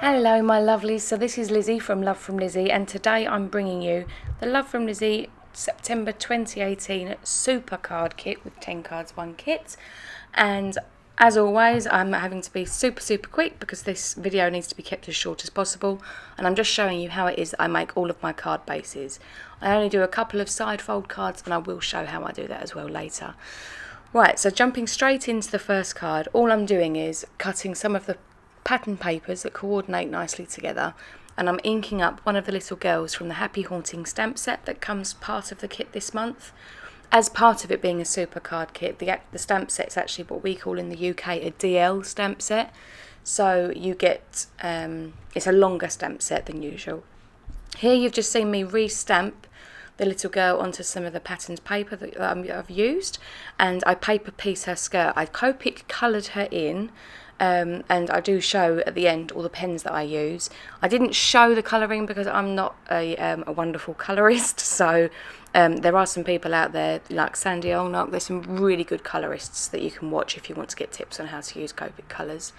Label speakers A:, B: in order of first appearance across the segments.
A: Hello my lovelies, so this is Lizzie from Love From Lizi, and today I'm bringing you the Love From Lizi September 2018 Super Card Kit with 10 cards, 1 kit. And as always, I'm having to be super quick because this video needs to be kept as short as possible, and I'm just showing you how it is that I make all of my card bases. I only do a couple of side fold cards, and I will show how I do that as well later. Right, so jumping straight into the first card, all I'm doing is cutting some of the pattern papers that coordinate nicely together, and I'm inking up one of the little girls from the Happy Haunting stamp set that comes part of the kit this month. As part of it being a super card kit, the stamp set's actually what we call in the UK a DL stamp set, so you get it's a longer stamp set than usual. Here you've just seen me re-stamp the little girl onto some of the patterned paper that I've used, and I paper piece her skirt. I Copic coloured her in, and I do show at the end all the pens that I use. I didn't show the colouring because I'm not a wonderful colourist, so there are some people out there like Sandy Olnock. There's some really good colourists that you can watch if you want to get tips on how to use Copic colours.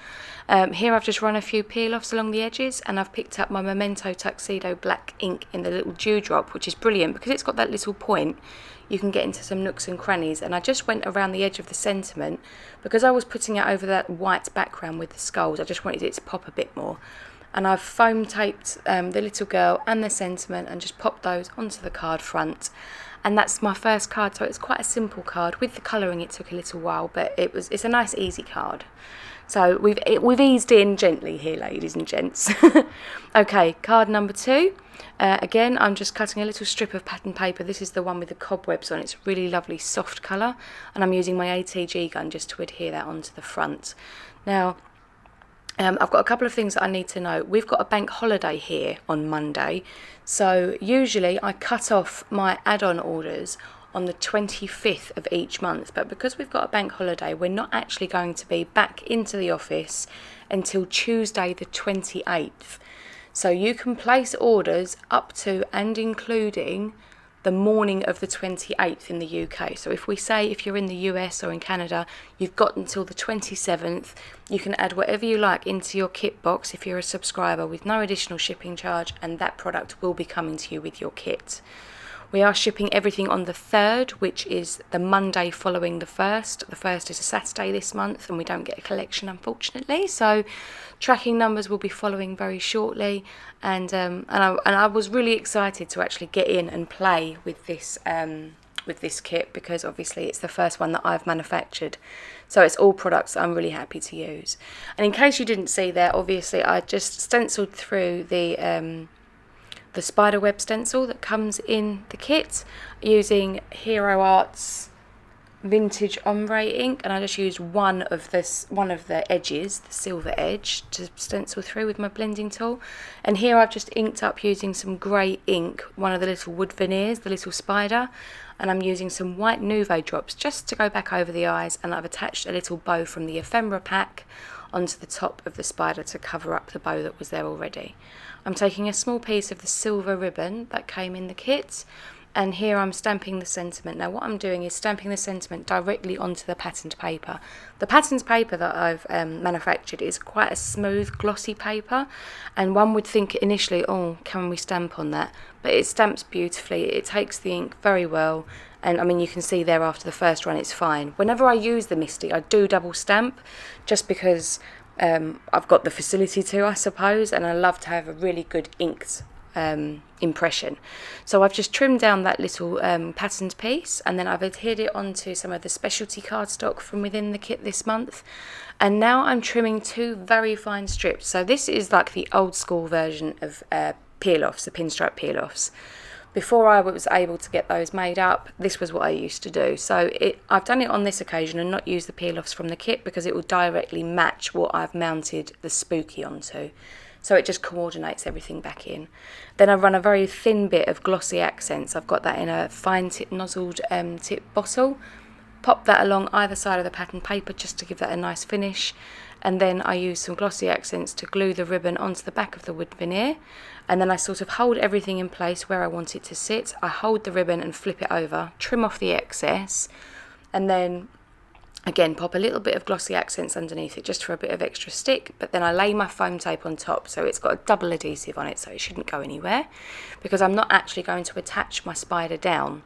A: Here I've just run a few peel-offs along the edges, and I've picked up my Memento Tuxedo black ink in the little dewdrop, which is brilliant because it's got that little point. You can get into some nooks and crannies, and I just went around the edge of the sentiment because I was putting it over that white background with the skulls. I just wanted it to pop a bit more, and I've foam taped the little girl and the sentiment and just popped those onto the card front. And that's my first card, so it's quite a simple card. With the colouring it took a little while, but it's a nice easy card. So we've eased in gently here, ladies and gents. Okay, card number 2. Again, I'm just cutting a little strip of pattern paper. This is the one with the cobwebs on. It's a really lovely soft colour, and I'm using my ATG gun just to adhere that onto the front. Now, I've got a couple of things that I need to know. We've got a bank holiday here on Monday, so usually I cut off my add-on orders on the 25th of each month, but because we've got a bank holiday, we're not actually going to be back into the office until Tuesday the 28th. So you can place orders up to and including the morning of the 28th in the UK. So if we say if you're in the US or in Canada, you've got until the 27th, you can add whatever you like into your kit box if you're a subscriber with no additional shipping charge, and that product will be coming to you with your kit. We are shipping everything on the 3rd, which is the Monday following the 1st. The 1st is a Saturday this month, and we don't get a collection, unfortunately. So tracking numbers will be following very shortly. And I was really excited to actually get in and play with this kit because obviously it's the first one that I've manufactured. So it's all products I'm really happy to use. And in case you didn't see there, obviously I just stenciled through the spiderweb stencil that comes in the kit using Hero Art's vintage ombre ink, and I just used one of the edges, the silver edge, to stencil through with my blending tool. And here I've just inked up using some grey ink one of the little wood veneers, the little spider, and I'm using some white Nouveau drops just to go back over the eyes, and I've attached a little bow from the ephemera pack onto the top of the spider to cover up the bow that was there already. I'm taking a small piece of the silver ribbon that came in the kit, and here I'm stamping the sentiment. Now what I'm doing is stamping the sentiment directly onto the patterned paper. The patterned paper that I've manufactured is quite a smooth, glossy paper, and one would think initially, oh, can we stamp on that? But it stamps beautifully, it takes the ink very well, and I mean you can see there after the first run it's fine. Whenever I use the Misty, I do double stamp, just because I've got the facility to, I suppose, and I love to have a really good inked impression. So I've just trimmed down that little patterned piece, and then I've adhered it onto some of the specialty cardstock from within the kit this month, and now I'm trimming 2 very fine strips. So this is like the old school version of peel-offs, the pinstripe peel-offs. Before I was able to get those made up, this was what I used to do. So I've done it on this occasion and not used the peel-offs from the kit because it will directly match what I've mounted the spooky onto. So it just coordinates everything back in. Then I've run a very thin bit of glossy accents. I've got that in a fine tip nozzled tip bottle. Pop that along either side of the pattern paper just to give that a nice finish. And then I use some glossy accents to glue the ribbon onto the back of the wood veneer, and then I sort of hold everything in place where I want it to sit. I hold the ribbon and flip it over, trim off the excess, and then Again, pop a little bit of glossy accents underneath it just for a bit of extra stick, but then I lay my foam tape on top, so it's got a double adhesive on it, so it shouldn't go anywhere, because I'm not actually going to attach my spider down.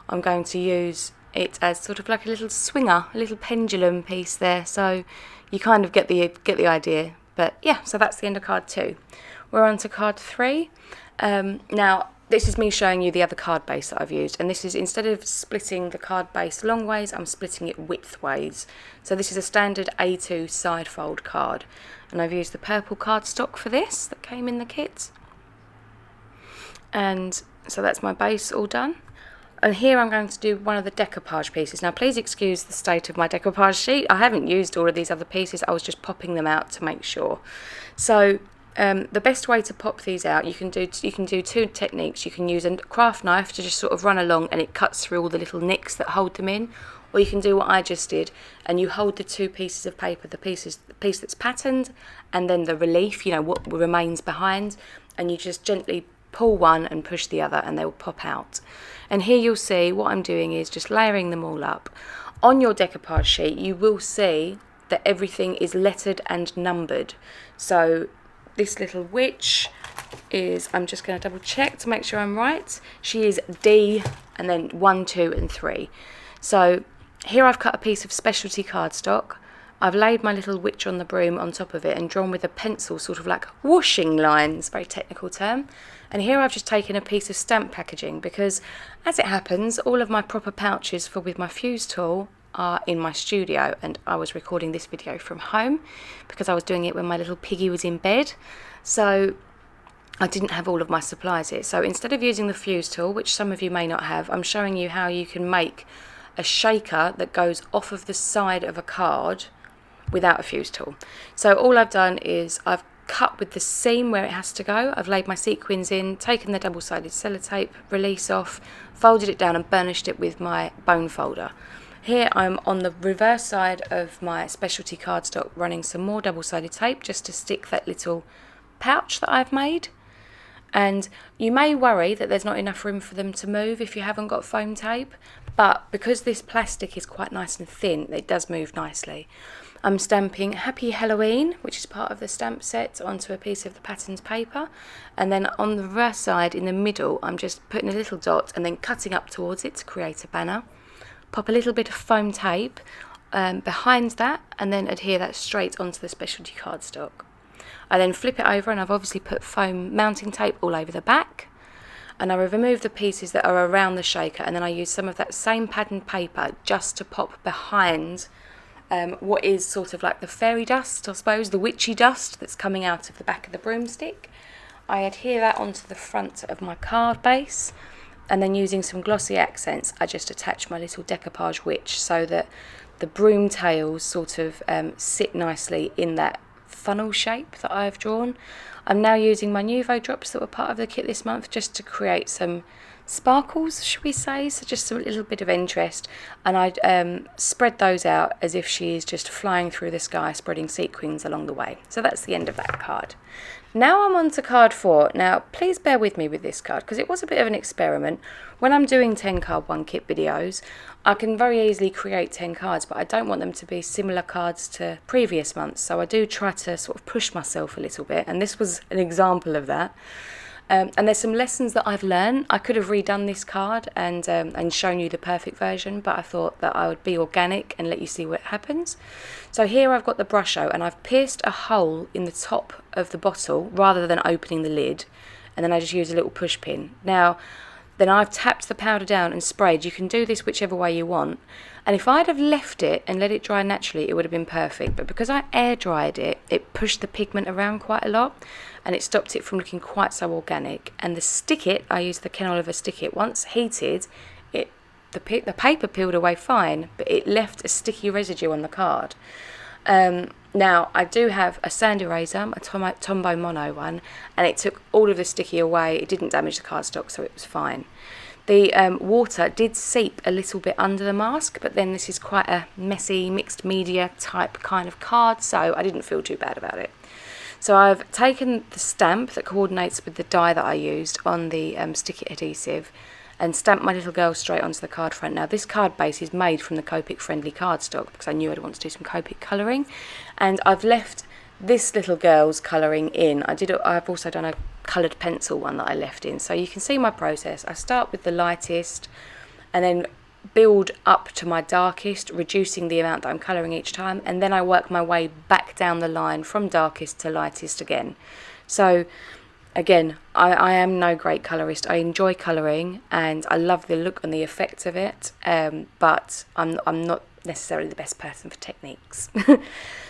A: I'm going to use it as sort of like a little swinger, a little pendulum piece there, so you kind of get the idea. But yeah, so that's the end of card 2. We're on to card 3. Now, this is me showing you the other card base that I've used, and this is, instead of splitting the card base long ways, I'm splitting it width ways. So this is a standard A2 side fold card, and I've used the purple cardstock for this that came in the kit. And so that's my base all done. And here I'm going to do one of the decoupage pieces. Now please excuse the state of my decoupage sheet. I haven't used all of these other pieces, I was just popping them out to make sure. So the best way to pop these out, you can do 2 techniques. You can use a craft knife to just sort of run along and it cuts through all the little nicks that hold them in, or you can do what I just did and you hold the 2 pieces of paper, the piece that's patterned and then the relief, you know, what remains behind, and you just gently pull one and push the other and they will pop out. And here you'll see what I'm doing is just layering them all up. On your decoupage sheet you will see that everything is lettered and numbered. So this little witch is, I'm just going to double check to make sure I'm right, she is D and then 1, 2 and 3. So here I've cut a piece of specialty cardstock, I've laid my little witch on the broom on top of it and drawn with a pencil sort of like whooshing lines, very technical term. And here I've just taken a piece of stamp packaging because, as it happens, all of my proper pouches with my fuse tool are in my studio, and I was recording this video from home because I was doing it when my little piggy was in bed, so I didn't have all of my supplies here. So instead of using the fuse tool, which some of you may not have, I'm showing you how you can make a shaker that goes off of the side of a card without a fuse tool. So all I've done is I've cut with the seam where it has to go. I've laid my sequins in, taken the double-sided sellotape release off, folded it down and burnished it with my bone folder. Here I'm on the reverse side of my specialty cardstock running some more double-sided tape just to stick that little pouch that I've made. And you may worry that there's not enough room for them to move if you haven't got foam tape, but because this plastic is quite nice and thin, it does move nicely. I'm stamping Happy Halloween, which is part of the stamp set, onto a piece of the patterned paper, and then on the reverse side in the middle I'm just putting a little dot and then cutting up towards it to create a banner. Pop a little bit of foam tape behind that and then adhere that straight onto the specialty cardstock. I then flip it over and I've obviously put foam mounting tape all over the back, and I remove the pieces that are around the shaker, and then I use some of that same patterned paper just to pop behind what is sort of like the fairy dust, I suppose, the witchy dust that's coming out of the back of the broomstick. I adhere that onto the front of my card base, and then using some glossy accents I just attach my little decoupage witch so that the broom tails sort of sit nicely in that funnel shape that I've drawn. I'm now using my Nuvo drops that were part of the kit this month just to create some sparkles, should we say, so just a little bit of interest, and I spread those out as if she is just flying through the sky, spreading sequins along the way. So that's the end of that card. Now I'm on to card 4. Now please bear with me with this card because it was a bit of an experiment. When I'm doing 10 card 1 kit videos, I can very easily create 10 cards, but I don't want them to be similar cards to previous months, so I do try to sort of push myself a little bit, and this was an example of that. And there's some lessons that I've learned. I could have redone this card and shown you the perfect version, but I thought that I would be organic and let you see what happens. So here I've got the Brusho and I've pierced a hole in the top of the bottle rather than opening the lid, and then I just use a little push pin. Now then I've tapped the powder down and sprayed. You can do this whichever way you want, and if I'd have left it and let it dry naturally it would have been perfect, but because I air dried it, it pushed the pigment around quite a lot and it stopped it from looking quite so organic. And the stick it, I used the Ken Oliver stick it, once heated the paper peeled away fine, but it left a sticky residue on the card. Now I do have a sand eraser, a Tombow Mono one, and it took all of the sticky away. It didn't damage the cardstock, so it was fine. The water did seep a little bit under the mask, but then this is quite a messy mixed media type kind of card, so I didn't feel too bad about it. So I've taken the stamp that coordinates with the die that I used on the stick it adhesive, and stamp my little girl straight onto the card front. Now this card base is made from the Copic friendly cardstock because I knew I'd want to do some Copic colouring, and I've left this little girl's colouring in. I've also done a coloured pencil one that I left in, so you can see my process. I start with the lightest and then build up to my darkest, reducing the amount that I'm colouring each time, and then I work my way back down the line from darkest to lightest again. So again, I am no great colourist. I enjoy colouring and I love the look and the effect of it, but I'm not necessarily the best person for techniques.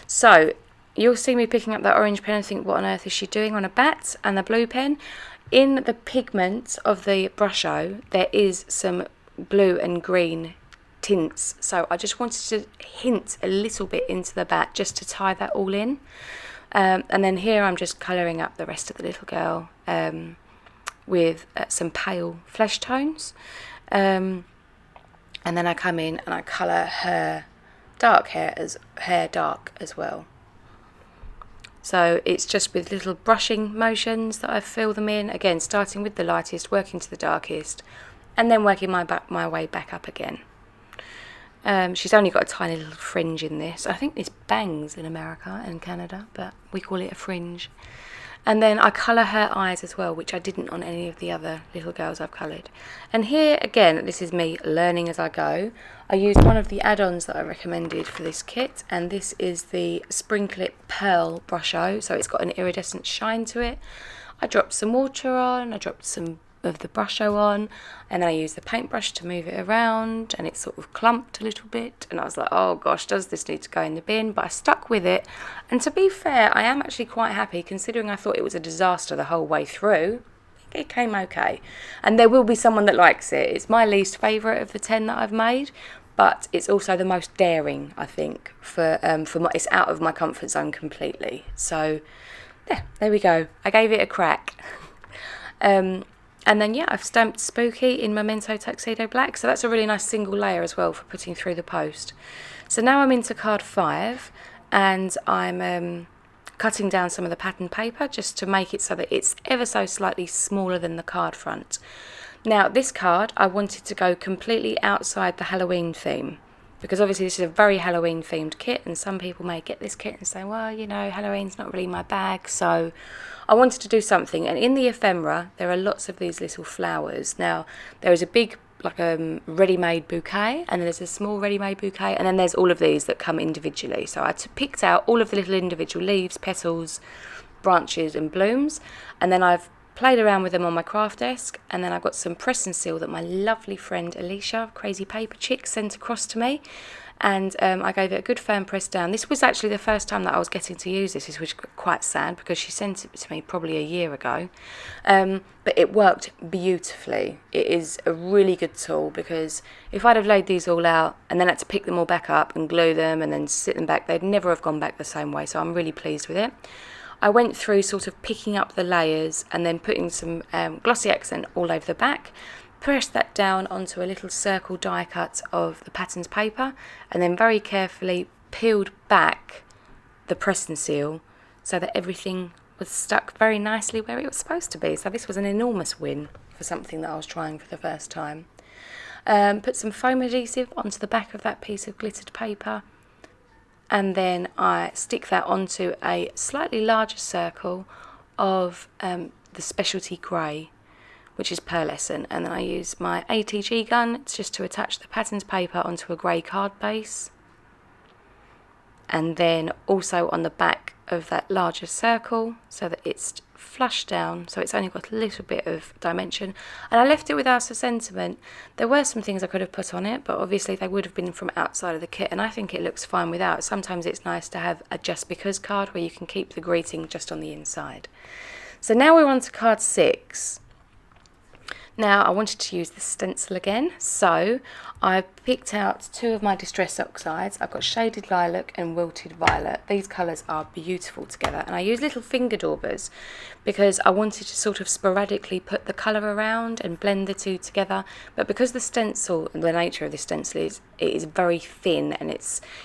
A: So you'll see me picking up that orange pen and think, what on earth is she doing on a bat? And the blue pen. In the pigment of the brusho, there is some blue and green tints, so I just wanted to hint a little bit into the bat just to tie that all in, and then here I'm just colouring up the rest of the little girl with some pale flesh tones, and then I come in and I colour her dark hair dark as well. So it's just with little brushing motions that I fill them in, again starting with the lightest, working to the darkest, and then working my way back up again. She's only got a tiny little fringe in this. I think it's bangs in America and Canada, but we call it a fringe. And then I colour her eyes as well, which I didn't on any of the other little girls I've coloured. And here, again, this is me learning as I go. I used one of the add-ons that I recommended for this kit, and this is the Spring Clip Pearl Brusho, so it's got an iridescent shine to it. I dropped some water on, I dropped some of the brusho on, and then I used the paintbrush to move it around, and it sort of clumped a little bit, and I was like, oh gosh, does this need to go in the bin? But I stuck with it, and to be fair, I am actually quite happy considering I thought it was a disaster the whole way through. It came okay, and there will be someone that likes it. It's my least favourite of the 10 that I've made, but it's also the most daring, I think, it's out of my comfort zone completely. So yeah, there we go, I gave it a crack. And then, yeah, I've stamped Spooky in Memento Tuxedo Black. So that's a really nice single layer as well for putting through the post. So now I'm into card 5, and I'm cutting down some of the pattern paper just to make it so that it's ever so slightly smaller than the card front. Now, this card, I wanted to go completely outside the Halloween theme, because obviously this is a very Halloween themed kit, and some people may get this kit and say, well, you know, Halloween's not really my bag, so I wanted to do something. And in the ephemera there are lots of these little flowers. Now there is a big ready-made bouquet, and then there's a small ready-made bouquet, and then there's all of these that come individually. So I picked out all of the little individual leaves, petals, branches and blooms, and then I've played around with them on my craft desk, and then I've got some press and seal that my lovely friend Alicia, Crazy Paper Chick, sent across to me, and I gave it a good firm press down. This was actually the first time that I was getting to use this, which was quite sad because she sent it to me probably a year ago, but it worked beautifully. It is a really good tool, because if I'd have laid these all out and then had to pick them all back up and glue them and then sit them back, they'd never have gone back the same way, so I'm really pleased with it. I went through sort of picking up the layers and then putting some glossy accent all over the back, pressed that down onto a little circle die cut of the patterns paper, and then very carefully peeled back the press and seal so that everything was stuck very nicely where it was supposed to be. So this was an enormous win for something that I was trying for the first time. Put some foam adhesive onto the back of that piece of glittered paper, and then I stick that onto a slightly larger circle of the specialty grey, which is pearlescent, and then I use my ATG gun just to attach the patterns paper onto a grey card base, and then also on the back of that larger circle so that it's flush down, so it's only got a little bit of dimension. And I left it with House of Sentiment. There were some things I could have put on it, but obviously they would have been from outside of the kit, and I think it looks fine without. Sometimes it's nice to have a just because card where you can keep the greeting just on the inside. So now we're on to card 6. Now I wanted to use the stencil again, so I picked out 2 of my Distress Oxides. I've got Shaded Lilac and Wilted Violet. These colours are beautiful together, and I use little finger daubers because I wanted to sort of sporadically put the colour around and blend the 2 together. But because the stencil, the nature of the stencil is, it is very thin, and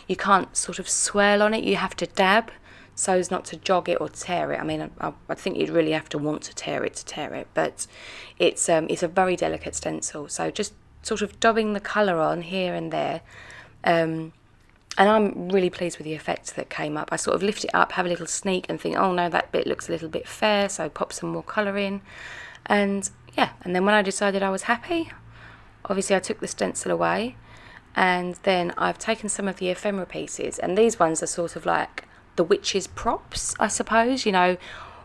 A: you can't sort of swirl on it, you have to dab. so as not to jog it or tear it. I mean, I think you'd really have to want to tear it, but it's a very delicate stencil. So just sort of dabbing the colour on here and there. And I'm really pleased with the effect that came up. I sort of lift it up, have a little sneak and think, oh no, that bit looks a little bit fair, so pop some more colour in. And yeah, and then when I decided I was happy, obviously I took the stencil away, and then I've taken some of the ephemera pieces, and these ones are sort of like the witch's props, I suppose. You know,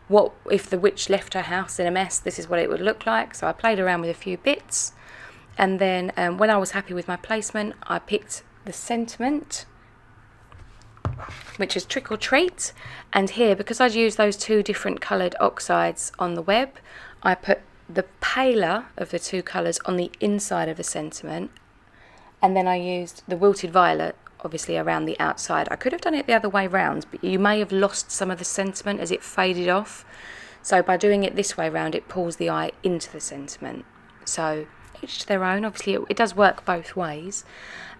A: what if the witch left her house in a mess, this is what it would look like. So I played around with a few bits, and then when I was happy with my placement, I picked the sentiment, which is Trick or Treat, and here, because I'd used those two different coloured oxides on the web, I put the paler of the two colours on the inside of the sentiment, and then I used the wilted violet obviously around the outside. I could have done it the other way round, but you may have lost some of the sentiment as it faded off, so by doing it this way round, it pulls the eye into the sentiment. So each to their own. Obviously it does work both ways.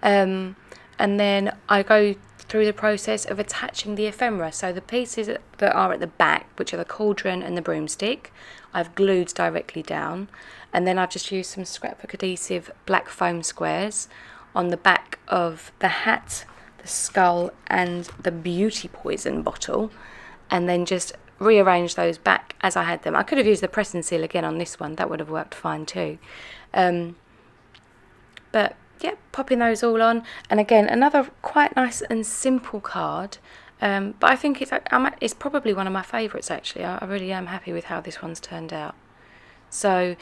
A: And then I go through the process of attaching the ephemera. So the pieces that are at the back, which are the cauldron and the broomstick, I've glued directly down, and then I've just used some scrapbook adhesive black foam squares on the back of the hat, the skull and the beauty poison bottle, and then just rearrange those back as I had them. I could have used the press and seal again on this one, that would have worked fine too. But yeah, popping those all on, and again another quite nice and simple card, but I think it's probably one of my favourites actually. I really am happy with how this one's turned out. So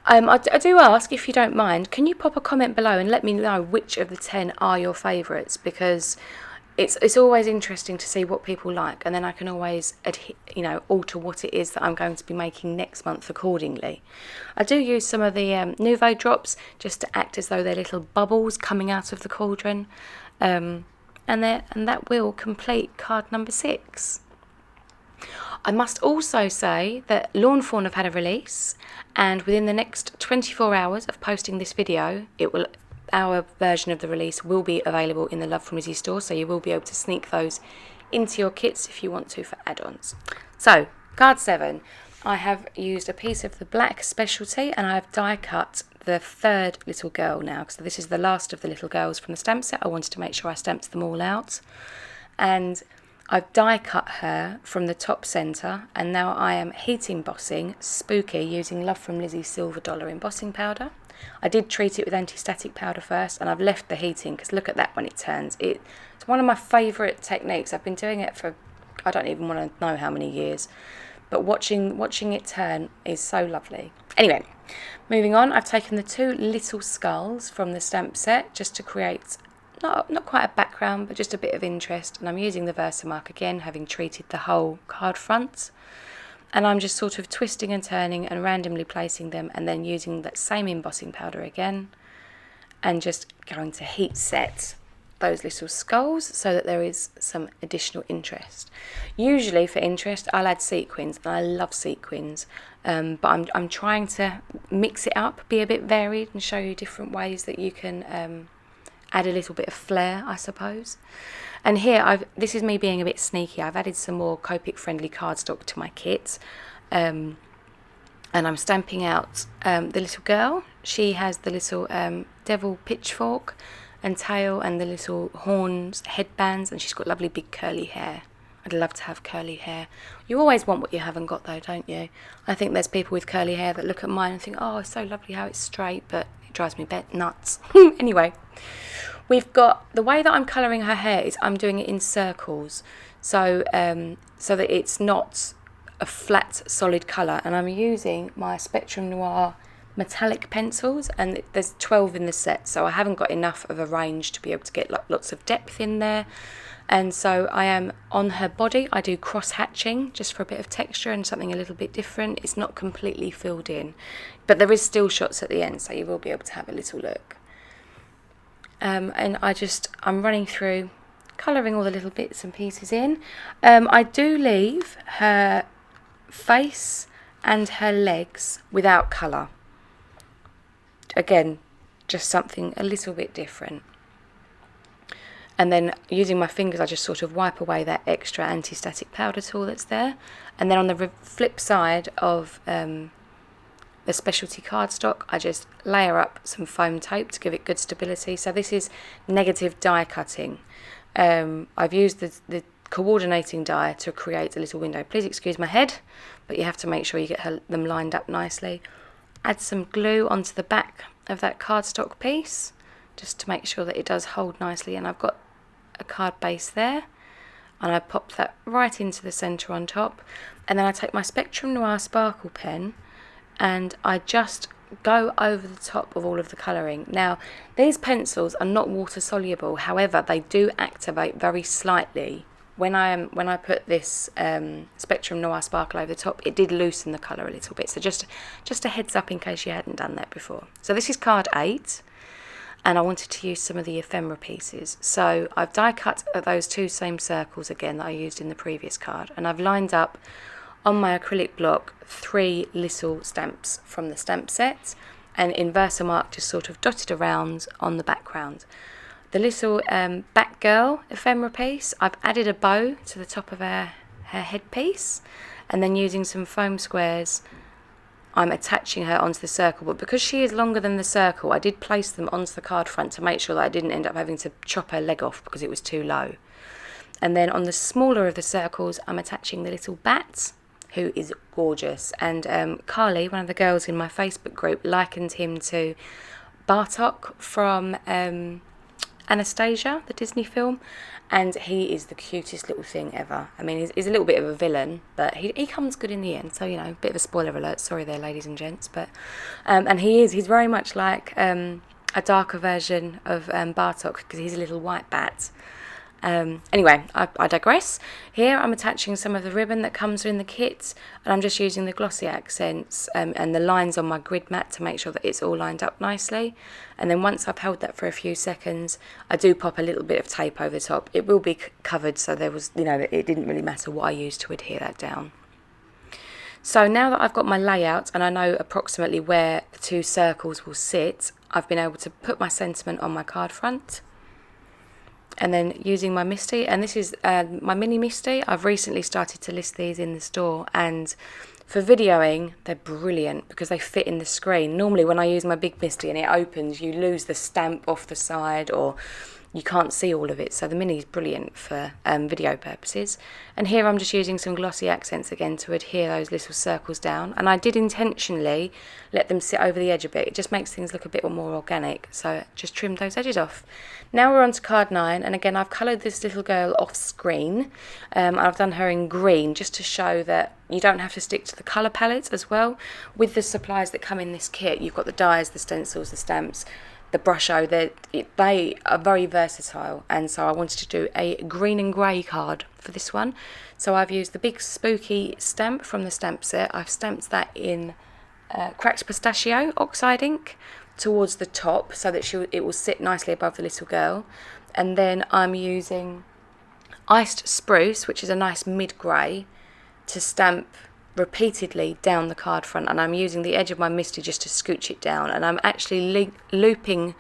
A: I do ask, if you don't mind, can you pop a comment below and let me know which of the 10 are your favourites, because it's always interesting to see what people like, and then I can always alter what it is that I'm going to be making next month accordingly. I do use some of the Nouveau drops just to act as though they're little bubbles coming out of the cauldron, and that will complete card number 6. I must also say that Lawn Fawn have had a release, and within the next 24 hours of posting this video, our version of the release will be available in the Love From Lizi store, so you will be able to sneak those into your kits if you want to for add-ons. So, card 7, I have used a piece of the black specialty, and I have die cut the third little girl now, because this is the last of the little girls from the stamp set. I wanted to make sure I stamped them all out, and I've die cut her from the top centre, and now I am heat embossing Spooky using Love From Lizi silver dollar embossing powder. I did treat it with anti-static powder first, and I've left the heating because look at that when it turns. It's one of my favourite techniques. I've been doing it for I don't even want to know how many years, but watching it turn is so lovely. Anyway, moving on, I've taken the two little skulls from the stamp set just to create not quite a background, but just a bit of interest, and I'm using the Versamark again, having treated the whole card front. And I'm just sort of twisting and turning and randomly placing them, and then using that same embossing powder again, and just going to heat set those little skulls so that there is some additional interest. Usually for interest I'll add sequins, and I love sequins, but I'm trying to mix it up, be a bit varied, and show you different ways that you can add a little bit of flair, I suppose. And here, this is me being a bit sneaky. I've added some more Copic friendly cardstock to my kit, and I'm stamping out the little girl. She has the little devil pitchfork and tail, and the little horns, headbands, and she's got lovely big curly hair. I'd love to have curly hair. You always want what you haven't got though, don't you? I think there's people with curly hair that look at mine and think, oh, it's so lovely how it's straight, but it drives me nuts. Anyway. We've got, the way that I'm colouring her hair is I'm doing it in circles, so that it's not a flat solid colour, and I'm using my Spectrum Noir metallic pencils, and there's 12 in the set, so I haven't got enough of a range to be able to get lots of depth in there. And so I am on her body, I do cross hatching just for a bit of texture and something a little bit different. It's not completely filled in, but there is still shots at the end, so you will be able to have a little look. And I'm running through, colouring all the little bits and pieces in. I do leave her face and her legs without colour. Again, just something a little bit different. And then using my fingers, I just sort of wipe away that extra anti-static powder tool that's there. And then on the flip side of the specialty cardstock, I just layer up some foam tape to give it good stability. So this is negative die cutting. I've used the coordinating die to create a little window. Please excuse my head, but you have to make sure you get them lined up nicely. Add some glue onto the back of that cardstock piece, just to make sure that it does hold nicely. And I've got a card base there, and I pop that right into the centre on top. And then I take my Spectrum Noir sparkle pen and I just go over the top of all of the colouring. Now, these pencils are not water soluble, however they do activate very slightly. When I put this Spectrum Noir sparkle over the top, it did loosen the colour a little bit. So just a heads up in case you hadn't done that before. So this is card 8, and I wanted to use some of the ephemera pieces. So I've die cut those 2 same circles again that I used in the previous card, and I've lined up on my acrylic block 3 little stamps from the stamp set, and in Versamark just sort of dotted around on the background. The little Batgirl ephemera piece, I've added a bow to the top of her headpiece, and then using some foam squares, I'm attaching her onto the circle. But because she is longer than the circle, I did place them onto the card front to make sure that I didn't end up having to chop her leg off because it was too low. And then on the smaller of the circles, I'm attaching the little bat, who is gorgeous. And Carly, one of the girls in my Facebook group, likened him to Bartok from Anastasia, the Disney film, and he is the cutest little thing ever. I mean, he's a little bit of a villain, but he comes good in the end. So, you know, a bit of a spoiler alert. Sorry there, ladies and gents. But and he's very much like a darker version of Bartok, because he's a little white bat. Anyway, I digress. Here I'm attaching some of the ribbon that comes in the kit, and I'm just using the glossy accents and the lines on my grid mat to make sure that it's all lined up nicely. And then once I've held that for a few seconds, I do pop a little bit of tape over the top. It will be covered, so there was, you know, it didn't really matter what I used to adhere that down. So now that I've got my layout and I know approximately where the 2 circles will sit, I've been able to put my sentiment on my card front. And then using my Misty, and this is my mini Misty. I've recently started to list these in the store, and for videoing they're brilliant because they fit in the screen. Normally when I use my big Misty and it opens, you lose the stamp off the side or you can't see all of it, so the mini is brilliant for video purposes. And here I'm just using some glossy accents again to adhere those little circles down, and I did intentionally let them sit over the edge a bit. It just makes things look a bit more organic, so just trimmed those edges off. Now we're on to card 9, and again I've coloured this little girl off screen. I've done her in green just to show that you don't have to stick to the colour palette as well. With the supplies that come in this kit, you've got the dies, the stencils, the stamps, the Brusho. They are very versatile, and so I wanted to do a green and grey card for this one. So I've used the big spooky stamp from the stamp set. I've stamped that in cracked pistachio oxide ink towards the top so that it will sit nicely above the little girl. And then I'm using iced spruce, which is a nice mid-grey, to stamp repeatedly down the card front, and I'm using the edge of my Misty just to scooch it down, and I'm actually looping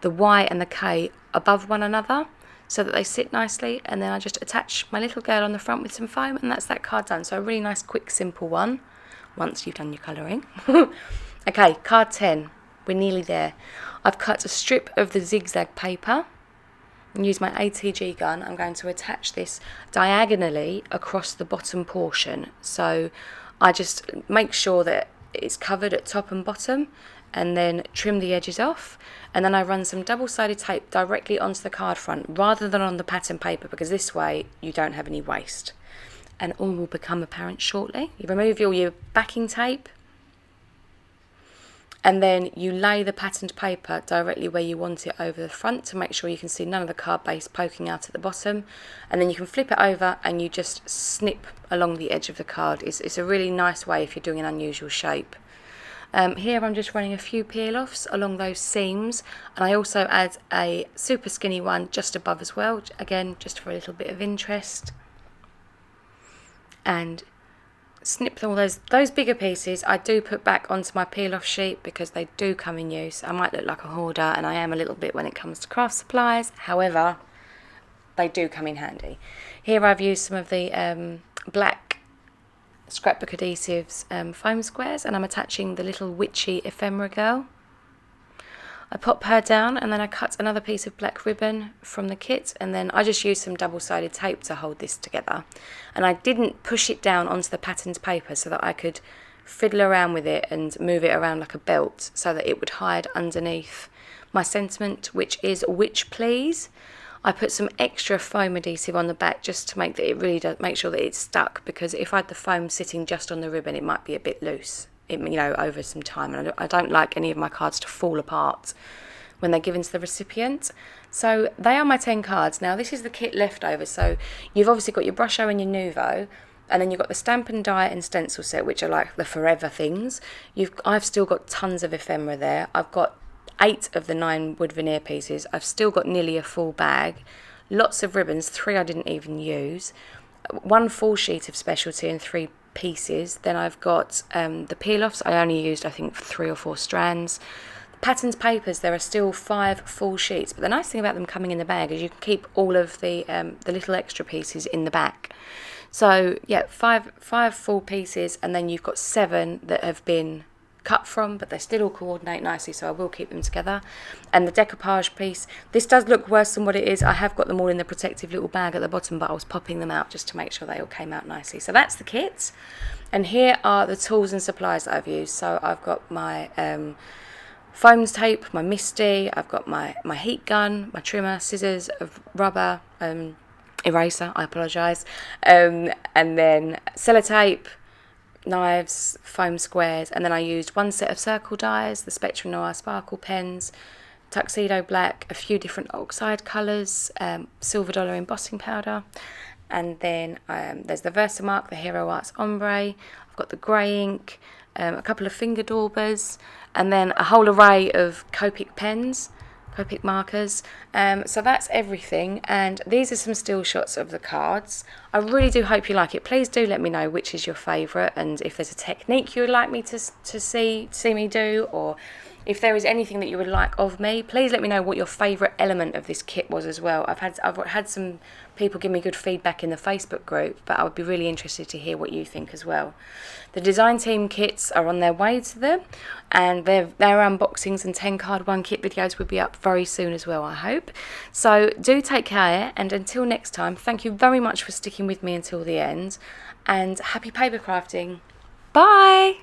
A: the Y and the K above one another so that they sit nicely, and then I just attach my little girl on the front with some foam, and that's that card done. So a really nice quick simple one once you've done your colouring. Okay, card 10, we're nearly there. I've cut a strip of the zigzag paper and use my ATG gun. I'm going to attach this diagonally across the bottom portion. So I just make sure that it's covered at top and bottom, and then trim the edges off. And then I run some double-sided tape directly onto the card front rather than on the pattern paper, because this way you don't have any waste. And all will become apparent shortly. You remove all your backing tape, and then you lay the patterned paper directly where you want it over the front to make sure you can see none of the card base poking out at the bottom. And then you can flip it over and you just snip along the edge of the card. It's a really nice way if you're doing an unusual shape. Here I'm just running a few peel-offs along those seams, and I also add a super skinny one just above as well, again just for a little bit of interest. And snip all those bigger pieces I do put back onto my peel off sheet because they do come in use. I might look like a hoarder, and I am a little bit when it comes to craft supplies. However, they do come in handy. Here I've used some of the black scrapbook adhesives foam squares, and I'm attaching the little witchy ephemera girl. I pop her down, and then I cut another piece of black ribbon from the kit, and then I just used some double-sided tape to hold this together. And I didn't push it down onto the patterned paper so that I could fiddle around with it and move it around like a belt so that it would hide underneath my sentiment, which is "Witch Please." I put some extra foam adhesive on the back just to make that it really does make sure that it's stuck, because if I had the foam sitting just on the ribbon, it might be a bit loose, over some time, and I don't like any of my cards to fall apart when they're given to the recipient. So they are my 10 cards. Now this is the kit leftover, so you've obviously got your Brusho and your Nuvo, and then you've got the stamp and die and stencil set, which are like the forever things. I've still got tons of ephemera there. I've got 8 of the 9 wood veneer pieces. I've still got nearly a full bag. Lots of ribbons, 3 I didn't even use. 1 full sheet of specialty and 3 pieces. Then I've got the peel-offs. I only used, I think, 3 or 4 strands. The patterned papers, there are still 5 full sheets. But the nice thing about them coming in the bag is you can keep all of the little extra pieces in the back. So yeah, 5 full pieces, and then you've got 7 that have been cut from, but they still all coordinate nicely, so I will keep them together. And the decoupage piece, this does look worse than what it is. I have got them all in the protective little bag at the bottom, but I was popping them out just to make sure they all came out nicely. So that's the kit, and here are the tools and supplies that I've used. So I've got my foam tape, my misty, I've got my heat gun, my trimmer, scissors, of rubber, eraser, I apologise, and then sellotape, knives, foam squares, and then I used 1 set of circle dies, the Spectrum Noir sparkle pens, tuxedo black, a few different oxide colours, silver dollar embossing powder, and then there's the Versamark, the Hero Arts ombre. I've got the grey ink, a couple of finger daubers, and then a whole array of Copic pens, Copic markers. So that's everything, and these are some still shots of the cards. I really do hope you like it. Please do let me know which is your favourite, and if there's a technique you would like me to see me do, or if there is anything that you would like of me. Please let me know what your favourite element of this kit was as well. I've had some people give me good feedback in the Facebook group, but I would be really interested to hear what you think as well. The design team kits are on their way to them, and their unboxings and 10 card 1 kit videos will be up very soon as well, I hope. So do take care, and until next time, thank you very much for sticking with me until the end, and happy paper crafting. Bye!